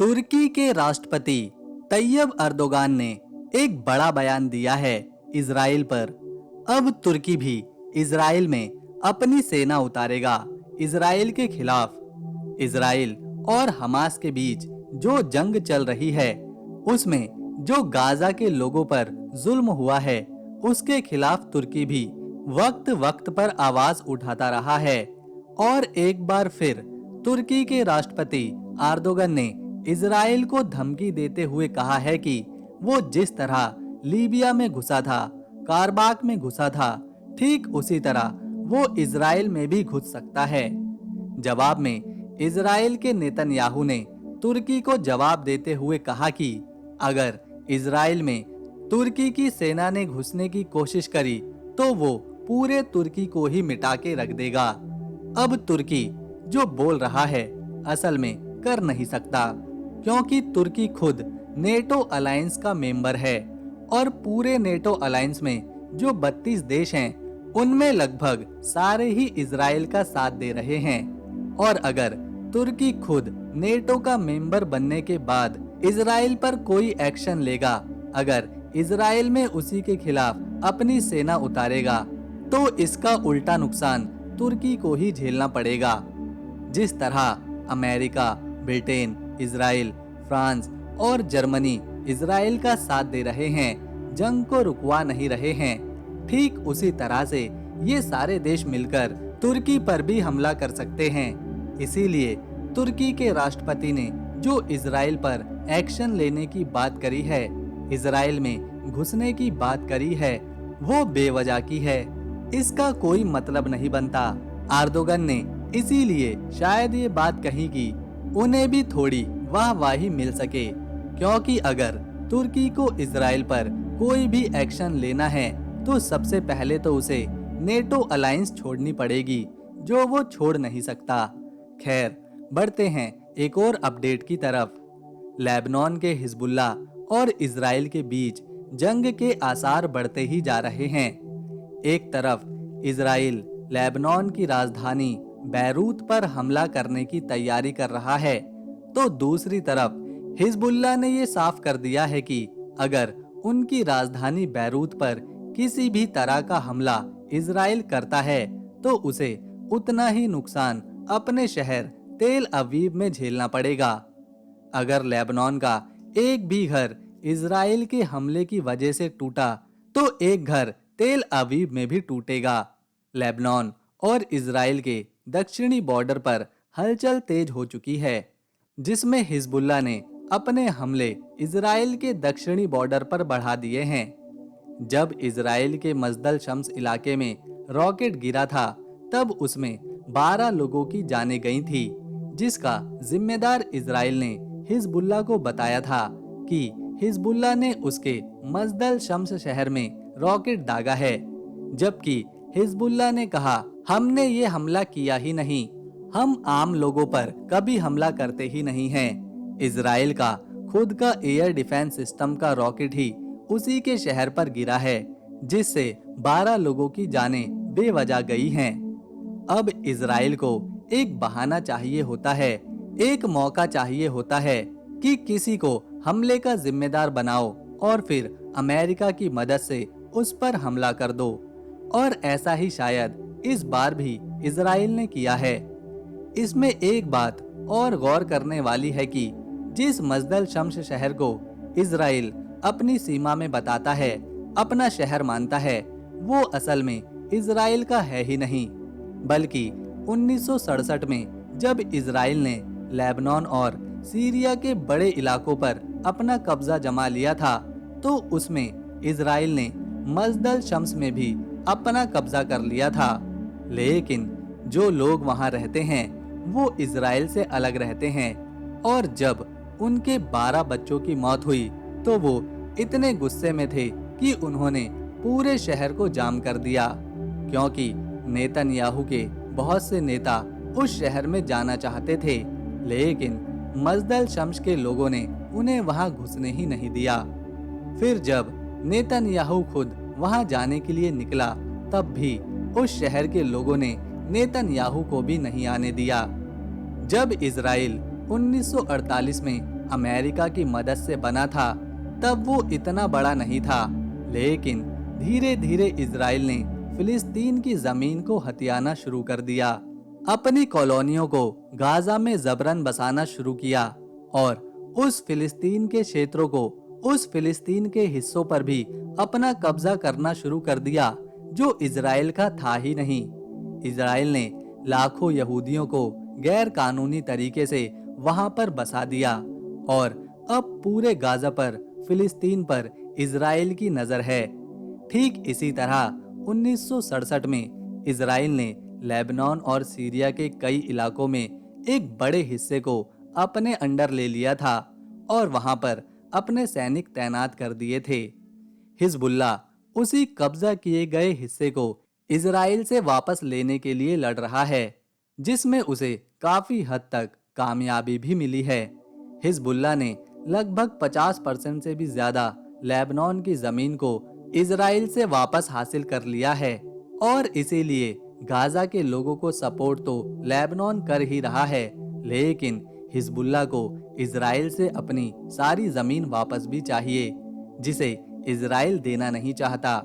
तुर्की के राष्ट्रपति तैयब अर्दोगान ने एक बड़ा बयान दिया है इजराइल पर। अब तुर्की भी इजराइल में अपनी सेना उतारेगा इजराइल के खिलाफ। इजराइल और हमास के बीच जो जंग चल रही है उसमें जो गाजा के लोगों पर जुल्म हुआ है उसके खिलाफ तुर्की भी वक्त वक्त पर आवाज उठाता रहा है। और एक बार फिर तुर्की के राष्ट्रपति अर्दोगन ने इजराइल को धमकी देते हुए कहा है कि वो जिस तरह लीबिया में घुसा था, कारबाक में घुसा था, ठीक उसी तरह वो इजराइल में भी घुस सकता है। जवाब में इजराइल के नेतन्याहू ने तुर्की को जवाब देते हुए कहा कि अगर इजराइल में तुर्की की सेना ने घुसने की कोशिश करी तो वो पूरे तुर्की को ही मिटा के रख देगा। अब तुर्की जो बोल रहा है असल में कर नहीं सकता, क्योंकि तुर्की खुद नेटो अलायंस का मेंबर है और पूरे नेटो अलायंस में जो 32 देश हैं उनमें लगभग सारे ही इजराइल का साथ दे रहे हैं। और अगर तुर्की खुद नेटो का मेंबर बनने के बाद इजराइल पर कोई एक्शन लेगा, अगर इजराइल में उसी के खिलाफ अपनी सेना उतारेगा, तो इसका उल्टा नुकसान तुर्की को ही झेलना पड़ेगा। जिस तरह अमेरिका, ब्रिटेन, इजराइल, फ्रांस और जर्मनी इजराइल का साथ दे रहे हैं, जंग को रुकवा नहीं रहे हैं, ठीक उसी तरह से ये सारे देश मिलकर तुर्की पर भी हमला कर सकते हैं। इसीलिए तुर्की के राष्ट्रपति ने जो इजराइल पर एक्शन लेने की बात करी है, इजराइल में घुसने की बात करी है, वो बेवजह की है। इसका कोई मतलब नहीं बनता। अर्दोगन ने इसीलिए शायद ये बात कही कि उन्हें भी थोड़ी वाहवाही मिल सके, क्योंकि अगर तुर्की को इजराइल पर कोई भी एक्शन लेना है तो सबसे पहले तो उसे नेटो अलायंस छोड़नी पड़ेगी, जो वो छोड़ नहीं सकता। खैर, बढ़ते हैं एक और अपडेट की तरफ। लेबनान के हिजबुल्ला और इजराइल के बीच जंग के आसार बढ़ते ही जा रहे हैं। एक तरफ इजराइल लेबनान की राजधानी बैरूत पर हमला करने की तैयारी कर रहा है, तो दूसरी तरफ हिजबुल्ला ने ये साफ कर दिया है कि अगर उनकी राजधानी बैरूत पर किसी भी तरह का हमला इजराइल करता है तो उसे उतना ही नुकसान अपने शहर तेल अवीव में झेलना पड़ेगा। अगर लेबनान का एक भी घर इजराइल के हमले की वजह से टूटा तो एक घर तेल अवीव में भी टूटेगा। लेबनान और इजराइल के दक्षिणी बॉर्डर पर हलचल तेज हो चुकी है, जिसमें हिजबुल्ला ने अपने हमले इजराइल के दक्षिणी बॉर्डर पर बढ़ा दिए हैं। जब इजराइल के मजदल शम्स इलाके में रॉकेट गिरा था तब उसमें 12 लोगों की जानें गई थी, जिसका जिम्मेदार इजराइल ने हिजबुल्ला को बताया था कि हिजबुल्ला ने उसके मजदल शम्स शहर में रॉकेट दागा है, जबकि हिजबुल्ला ने कहा हमने ये हमला किया ही नहीं, हम आम लोगों पर कभी हमला करते ही नहीं हैं। इजराइल का खुद का एयर डिफेंस सिस्टम का रॉकेट ही उसी के शहर पर गिरा है, जिससे 12 लोगों की जानें बेवजह गई हैं। अब इजराइल को एक बहाना चाहिए होता है, एक मौका चाहिए होता है कि किसी को हमले का जिम्मेदार बनाओ और फिर अमेरिका की मदद से उस पर हमला कर दो। और ऐसा ही शायद इस बार भी इजराइल ने किया है। इसमें एक बात और गौर करने वाली है कि जिस मजदल शम्स शहर को इजराइल अपनी सीमा में बताता है, अपना शहर मानता है, वो असल में इजराइल का है ही नहीं, बल्कि 1967 में जब इजराइल ने लेबनान और सीरिया के बड़े इलाकों पर अपना कब्जा जमा लिया था, तो उसमें इजराइल ने मजदल शम्स में भी अपना कब्जा कर लिया था। लेकिन जो लोग वहां रहते हैं वो इजराइल से अलग रहते हैं, और जब उनके 12 बच्चों की मौत हुई तो वो इतने गुस्से में थे कि उन्होंने पूरे शहर को जाम कर दिया, क्योंकि नेतन्याहू के बहुत से नेता उस शहर में जाना चाहते थे, लेकिन मजदल शम्स के लोगों ने उन्हें वहां घुसने ही नहीं दिया। फिर जब नेतन्याहू खुद वहां जाने के लिए निकला, तब भी उस शहर के लोगों ने नेतन्याहू को भी नहीं आने दिया। जब इजराइल 1948 में अमेरिका की मदद से बना था तब वो इतना बड़ा नहीं था, लेकिन धीरे धीरे इजराइल ने फिलिस्तीन की जमीन को हथियाना शुरू कर दिया, अपनी कॉलोनियों को गाजा में जबरन बसाना शुरू किया और उस फिलिस्तीन के क्षेत्रों को, उस फिलिस्तीन के हिस्सों पर भी अपना कब्जा करना शुरू कर दिया जो इजराइल का था ही नहीं। इजराइल ने लाखों यहूदियों को गैर कानूनी तरीके से वहां पर बसा दिया और अब पूरे गाजा पर, फिलिस्तीन पर इजराइल की नजर है। ठीक इसी तरह 1967 में इजराइल ने लेबनान और सीरिया के कई इलाकों में एक बड़े हिस्से को अपने अंडर ले लिया था और वहां पर अपने सैनिक तैनात कर दिए थे। हिजबुल्ला उसी कब्जा किए गए हिस्से को इजराइल से वापस लेने के लिए लड़ रहा है, जिसमें उसे काफी हद तक कामयाबी भी मिली है। हिजबुल्ला ने लगभग 50% से भी ज्यादा लेबनान की जमीन को इजराइल से वापस हासिल कर लिया है और इसीलिए गाजा के लोगों को सपोर्ट तो लेबनान कर ही रहा है, लेकिन हिजबुल्ला को इजराइल से अपनी सारी जमीन वापस भी चाहिए, जिसे इजराइल देना नहीं चाहता।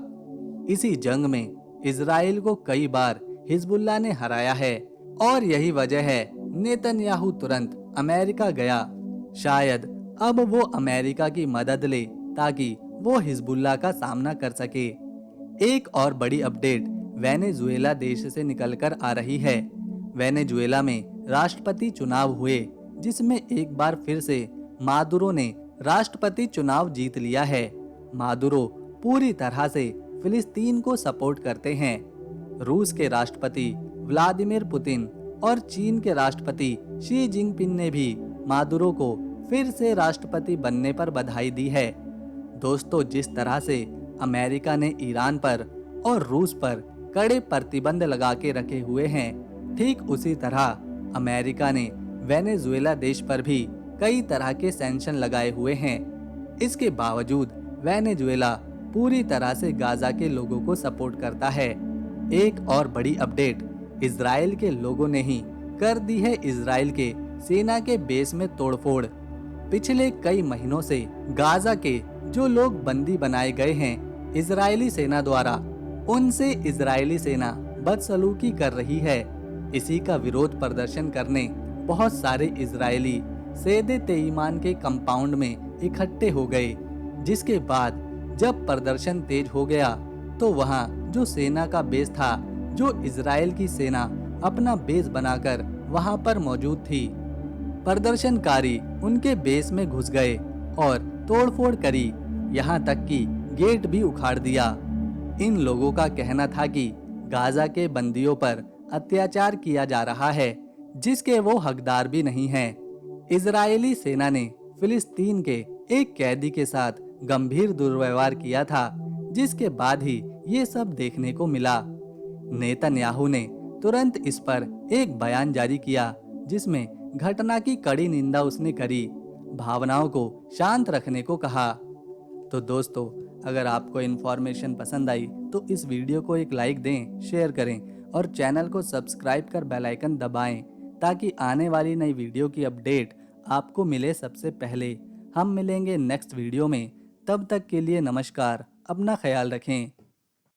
इसी जंग में इजराइल को कई बार हिजबुल्ला ने हराया है और यही वजह है नेतन्याहू तुरंत अमेरिका गया। शायद अब वो अमेरिका की मदद ले ताकि वो हिजबुल्ला का सामना कर सके। एक और बड़ी अपडेट वेनेजुएला देश से निकलकर आ रही है। वेनेजुएला में राष्ट्रपति चुनाव हुए, जिसमें एक बार फिर से मादुरो ने राष्ट्रपति चुनाव जीत लिया है। मादुरो पूरी तरह से फिलिस्तीन को सपोर्ट करते हैं। रूस के राष्ट्रपति व्लादिमीर पुतिन और चीन के राष्ट्रपति शी जिनपिंग ने भी मादुरो को फिर से राष्ट्रपति बनने पर बधाई दी है। दोस्तों, जिस तरह से अमेरिका ने ईरान पर और रूस पर कड़े प्रतिबंध लगा के रखे हुए हैं, ठीक उसी तरह अमेरिका ने वेनेजुएला देश पर भी कई तरह के सैंक्शन लगाए हुए हैं। इसके बावजूद वेनेजुएला पूरी तरह से गाजा के लोगों को सपोर्ट करता है। एक और बड़ी अपडेट इजराइल के लोगों ने ही कर दी है इजराइल के सेना के बेस में तोड़फोड़। पिछले कई महीनों से गाजा के जो लोग बंदी बनाए गए हैं इजरायली सेना द्वारा, उनसे इजरायली सेना बदसलूकी कर रही है। इसी का विरोध प्रदर्शन करने बहुत सारे इजरायली सेदे तेईमान के कंपाउंड में इकट्ठे हो गए, जिसके बाद जब प्रदर्शन तेज हो गया तो वहां जो सेना का बेस था, जो इजराइल की सेना अपना बेस बनाकर वहां पर मौजूद थी, प्रदर्शनकारी उनके बेस में घुस गए और तोड़फोड़ करी, यहाँ तक कि गेट भी उखाड़ दिया। इन लोगों का कहना था कि गाजा के बंदियों पर अत्याचार किया जा रहा है, जिसके वो हकदार भी नहीं हैं। इजरायली सेना ने फिलिस्तीन के एक कैदी के साथ गंभीर दुर्व्यवहार किया था, जिसके बाद ही ये सब देखने को मिला। नेतन्याहू ने तुरंत इस पर एक बयान जारी किया, जिसमें घटना की कड़ी निंदा उसने करी, भावनाओं को शांत रखने को कहा। तो दोस्तों, अगर आपको इन्फॉर्मेशन पसंद आई तो इस वीडियो को एक लाइक दें, शेयर करें और चैनल को सब्सक्राइब कर बेल आइकन दबाएं, ताकि आने वाली नई वीडियो की अपडेट आपको मिले सबसे पहले। हम मिलेंगे नेक्स्ट वीडियो में, तब तक के लिए नमस्कार, अपना ख्याल रखें।